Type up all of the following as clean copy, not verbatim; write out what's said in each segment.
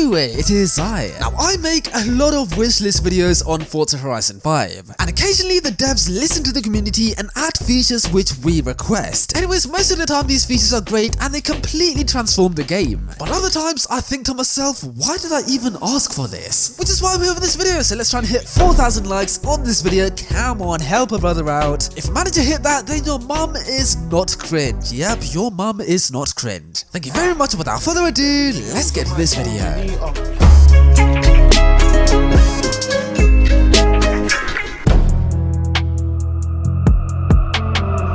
anyway, it is I. Now I make a lot of wishlist videos on Forza Horizon 5, and occasionally the devs listen to the community and add features which we request. Anyways, most of the time these features are great and they completely transform the game. But other times I think to myself, why did I even ask for this? Which is why I'm here for this video, so let's try and hit 4,000 likes on this video. Come on, help a brother out. If I manage to hit that, then your mum is not cringe. Yep, your mum is not cringe. Thank you very much. Without further ado, let's get to this video.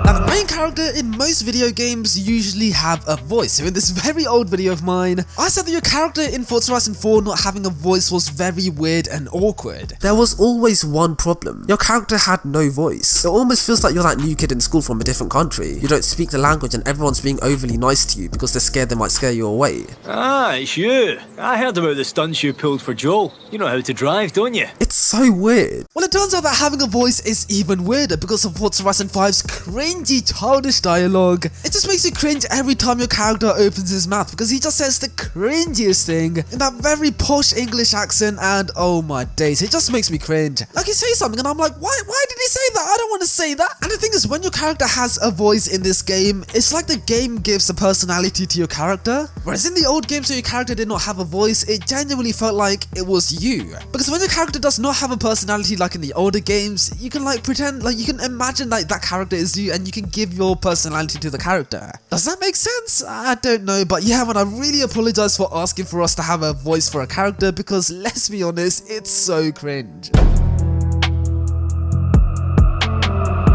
The main character in most video games usually have a voice, so in this very old video of mine, I said that your character in Forza Horizon 4 not having a voice was very weird and awkward. There was always one problem. Your character had no voice. It almost feels like you're that new kid in school from a different country. You don't speak the language and everyone's being overly nice to you because they're scared they might scare you away. Ah, it's you. I heard about the stunts you pulled for Joel. You know how to drive, don't you? It's so weird. Well, it turns out that having a voice is even weirder because of Forza Horizon 5's cringy childish dialogue. It just makes you cringe every time your character opens his mouth because he just says the cringiest thing in that very posh English accent, and oh my days, it just makes me cringe. Like, he says something and I'm like, why did he say that? I don't want to say that. And the thing is, when your character has a voice in this game, it's like the game gives a personality to your character. Whereas in the old games where your character did not have a voice, it genuinely felt like it was you. Because when your character does not have a personality like in the older games, you can like pretend, like you can imagine like that character is you and you can give your personality to the character. Does that make sense? I don't know, but yeah man, I really apologize for asking for us to have a voice for a character because let's be honest, it's so cringe.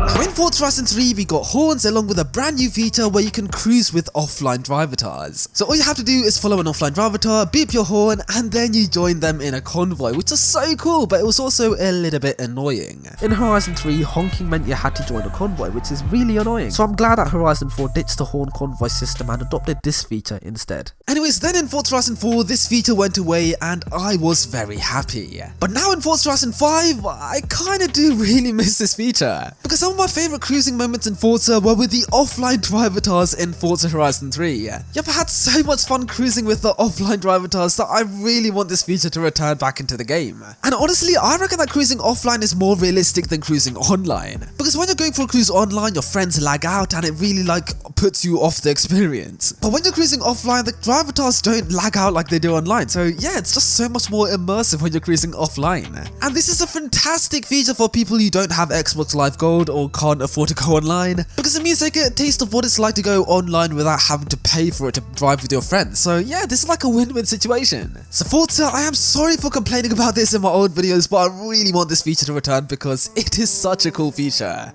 Now in Forza Horizon 3 we got horns along with a brand new feature where you can cruise with offline drivatars. So all you have to do is follow an offline drivatar, beep your horn, and then you join them in a convoy, which is so cool, but it was also a little bit annoying. In Horizon 3, honking meant you had to join a convoy, which is really annoying. So I'm glad that Horizon 4 ditched the horn convoy system and adopted this feature instead. Anyways, then in Forza Horizon 4 this feature went away and I was very happy. But now in Forza Horizon 5, I kinda do really miss this feature. Because some of my favourite cruising moments in Forza were with the offline drivatars in Forza Horizon 3. Yep, I had so much fun cruising with the offline drivatars that I really want this feature to return back into the game. And honestly, I reckon that cruising offline is more realistic than cruising online. Because when you're going for a cruise online, your friends lag out and it really like puts you off the experience. But when you're cruising offline, the drivatars don't lag out like they do online. So yeah, it's just so much more immersive when you're cruising offline. And this is a fantastic feature for people who don't have Xbox Live Gold or can't afford to go online, because it means they get a taste of what it's like to go online without having to pay for it to drive with your friends. So yeah, this is like a win-win situation. So Forza, I am sorry for complaining about this in my old videos, but I really want this feature to return because it is such a cool feature.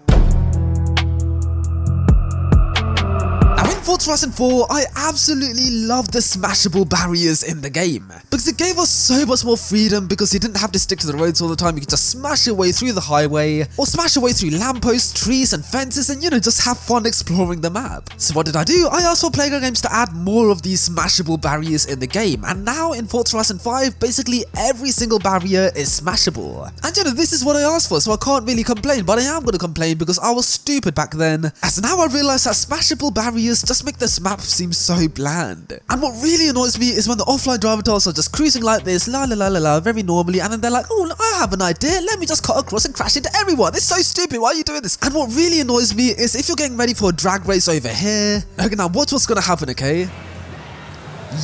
Forza Horizon 4, I absolutely loved the smashable barriers in the game, because it gave us so much more freedom because you didn't have to stick to the roads all the time. You could just smash your way through the highway or smash your way through lampposts, trees and fences and, you know, just have fun exploring the map. So what did I do? I asked for Playground Games to add more of these smashable barriers in the game, and now in Forza Horizon 5 basically every single barrier is smashable. And you know, this is what I asked for, so I can't really complain, but I am going to complain because I was stupid back then, as now I realise that smashable barriers just make this map seem so bland. And what really annoys me is when the offline drivatars are just cruising like this, la la la la la, very normally, and then they're like, oh, I have an idea, let me just cut across and crash into everyone. It's so stupid, why are you doing this? And what really annoys me is if you're getting ready for a drag race over here, okay, now watch what's gonna happen, okay?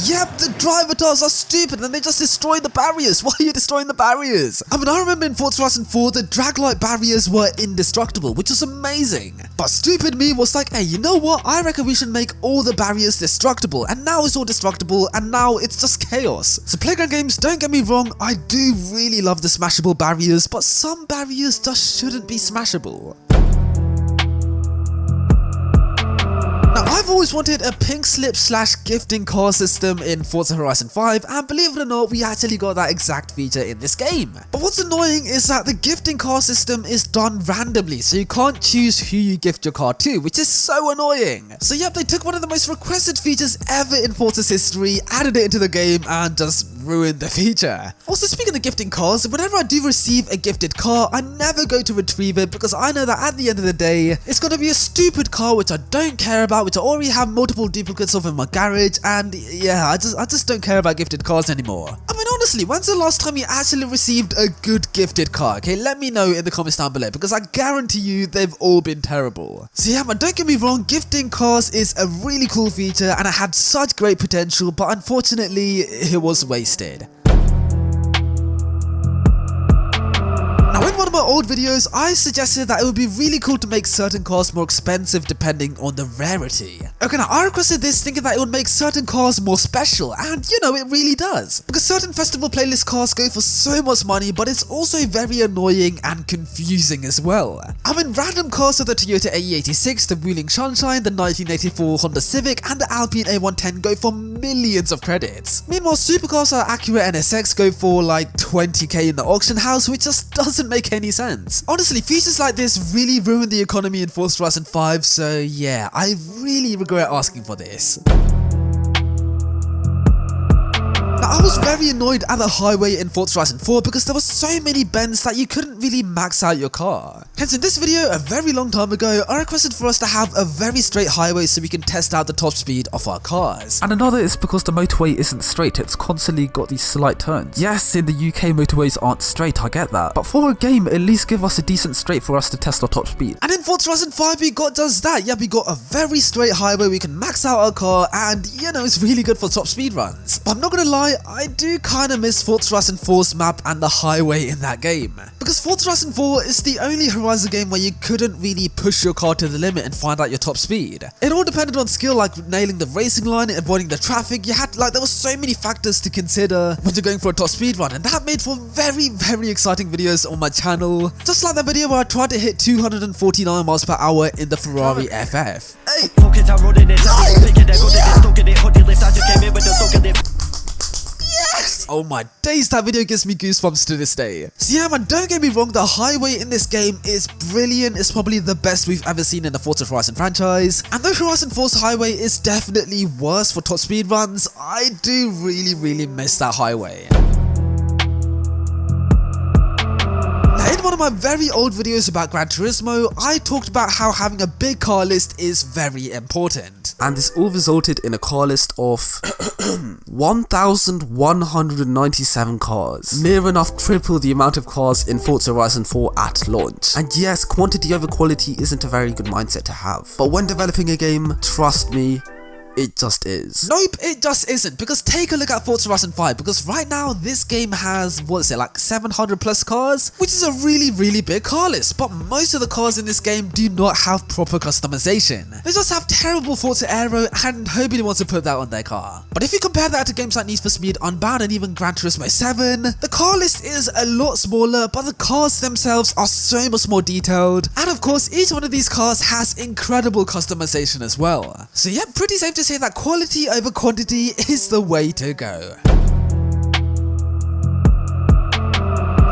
Yep, the drivatars are stupid and they just destroy the barriers. Why are you destroying the barriers? I mean, I remember in Forza Horizon 4, the drag light barriers were indestructible, which was amazing. But stupid me was like, hey, you know what? I reckon we should make all the barriers destructible. And now it's all destructible and now it's just chaos. So Playground Games, don't get me wrong, I do really love the smashable barriers, but some barriers just shouldn't be smashable. Now, I've always wanted a pink slip / gifting car system in Forza Horizon 5, and believe it or not, we actually got that exact feature in this game. But what's annoying is that the gifting car system is done randomly, so you can't choose who you gift your car to, which is so annoying. So yep, they took one of the most requested features ever in Forza's history, added it into the game, and just ruined the feature. Also, speaking of gifting cars, whenever I do receive a gifted car, I never go to retrieve it because I know that at the end of the day, it's going to be a stupid car which I don't care about, which I already have multiple duplicates of in my garage, and yeah, I just don't care about gifted cars anymore. I mean, honestly, when's the last time you actually received a good gifted car? Okay, let me know in the comments down below, because I guarantee you they've all been terrible. So yeah, man, don't get me wrong, gifting cars is a really cool feature and it had such great potential, but unfortunately it was wasted. In one of my old videos, I suggested that it would be really cool to make certain cars more expensive depending on the rarity. Okay, now I requested this thinking that it would make certain cars more special, and you know, it really does. Because certain festival playlist cars go for so much money, but it's also very annoying and confusing as well. I mean, random cars of the Toyota AE86, the Wuling Sunshine, the 1984 Honda Civic, and the Alpine A110 go for millions of credits. Meanwhile, supercars like Acura NSX go for like 20k in the auction house, which just doesn't make any sense. Honestly, features like this really ruin the economy in Forza Horizon 5, so yeah, I really regret asking for this. Now, I was very annoyed at the highway in Forza Horizon 4 because there were so many bends that you couldn't really max out your car. Hence, in this video, a very long time ago, I requested for us to have a very straight highway so we can test out the top speed of our cars. And another is because the motorway isn't straight, it's constantly got these slight turns. Yes, in the UK motorways aren't straight, I get that. But for a game, at least give us a decent straight for us to test our top speed. And in Forza Horizon 5, we got just that. Yeah, we got a very straight highway, we can max out our car, and you know, it's really good for top speed runs. But I'm not gonna lie, I do kinda miss Forza Horizon 4's map and the highway in that game. Because Forza Horizon 4 is the only Horizon game where you couldn't really push your car to the limit and find out your top speed. It all depended on skill, like nailing the racing line, avoiding the traffic. You had, like, there were so many factors to consider when you're going for a top speed run, and that made for very, very exciting videos on my channel. Just like that video where I tried to hit 249 miles per hour in the Ferrari FF. Hey. Yes! Oh my days, that video gives me goosebumps to this day. So yeah, man, don't get me wrong, the highway in this game is brilliant. It's probably the best we've ever seen in the Forza Horizon franchise. And though Horizon 4's highway is definitely worse for top speed runs, I do really miss that highway. In one of my very old videos about Gran Turismo, I talked about how having a big car list is very important. And this all resulted in a car list of 1,197 cars. Near enough triple the amount of cars in Forza Horizon 4 at launch. And yes, quantity over quality isn't a very good mindset to have. But when developing a game, trust me, it just is. Nope, it just isn't, because take a look at Forza Horizon 5, because right now this game has, what is it, like 700 plus cars, which is a really big car list, but most of the cars in this game do not have proper customization. They just have terrible Forza Aero, and nobody wants to put that on their car. But if you compare that to games like Need for Speed Unbound and even Gran Turismo 7, the car list is a lot smaller, but the cars themselves are so much more detailed, and of course each one of these cars has incredible customization as well. So yeah, pretty safe to say that quality over quantity is the way to go.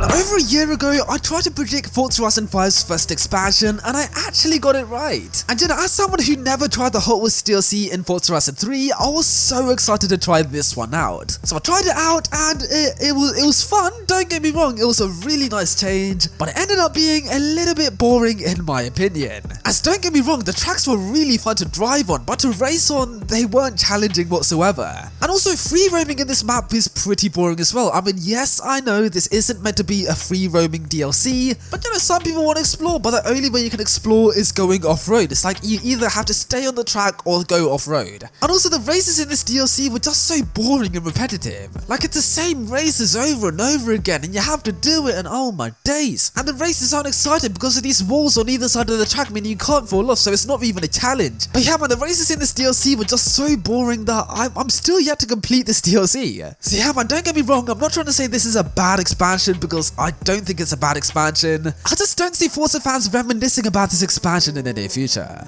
Over a year ago, I tried to predict Forza Horizon 5's first expansion, and I actually got it right. And you know, as someone who never tried the Hot Wheels DLC in Forza Horizon 3, I was so excited to try this one out. So I tried it out, and it was fun, don't get me wrong, it was a really nice change, but it ended up being a little bit boring in my opinion. As don't get me wrong, the tracks were really fun to drive on, but to race on, they weren't challenging whatsoever. And also, free roaming in this map is pretty boring as well. I mean, yes, I know this isn't meant to be a free roaming DLC, but you know, some people want to explore, but the only way you can explore is going off-road. It's like you either have to stay on the track or go off-road. And also, the races in this DLC were just so boring and repetitive. Like, it's the same races over and over again, and you have to do it, and oh my days. And the races aren't exciting because of these walls on either side of the track, meaning you can't fall off, so it's not even a challenge. But yeah, man, the races in this DLC were just so boring that I'm still yet to complete this DLC. So yeah, man, don't get me wrong, I'm not trying to say this is a bad expansion, because I don't think it's a bad expansion. I just don't see Forza fans reminiscing about this expansion in the near future.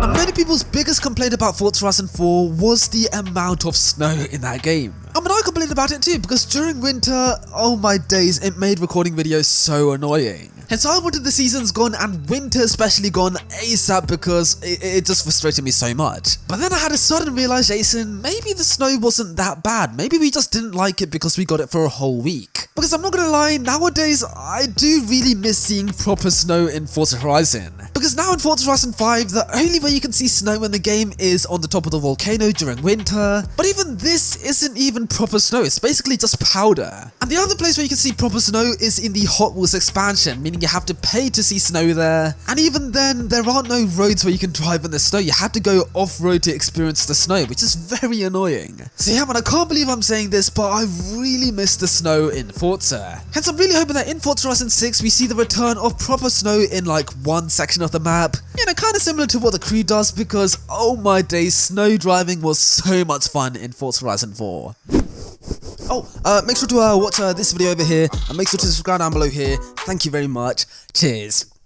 Now, many people's biggest complaint about Forza Horizon 4 was the amount of snow in that game. I mean, I complained about it too, because during winter, oh my days, it made recording videos so annoying. Hence, I wanted the seasons gone and winter especially gone ASAP, because it just frustrated me so much. But then I had a sudden realization, maybe the snow wasn't that bad. Maybe we just didn't like it because we got it for a whole week. Because I'm not gonna lie, nowadays I do really miss seeing proper snow in Forza Horizon. Because now in Forza Horizon 5, the only way you can see snow in the game is on the top of the volcano during winter. But even this isn't even proper snow, it's basically just powder. And the other place where you can see proper snow is in the Hot Wheels expansion, meaning you have to pay to see snow there. And even then, there aren't no roads where you can drive in the snow, you have to go off-road to experience the snow, which is very annoying. So yeah man, I can't believe I'm saying this, but I really miss the snow in Forza. Hence I'm really hoping that in Forza Horizon 6 we see the return of proper snow in like one section of the map. You know, kind of similar to what the crew does, because oh my days, snow driving was so much fun in Forza Horizon 4. Oh, make sure to watch this video over here, and make sure to subscribe down below here. Thank you very much. Cheers.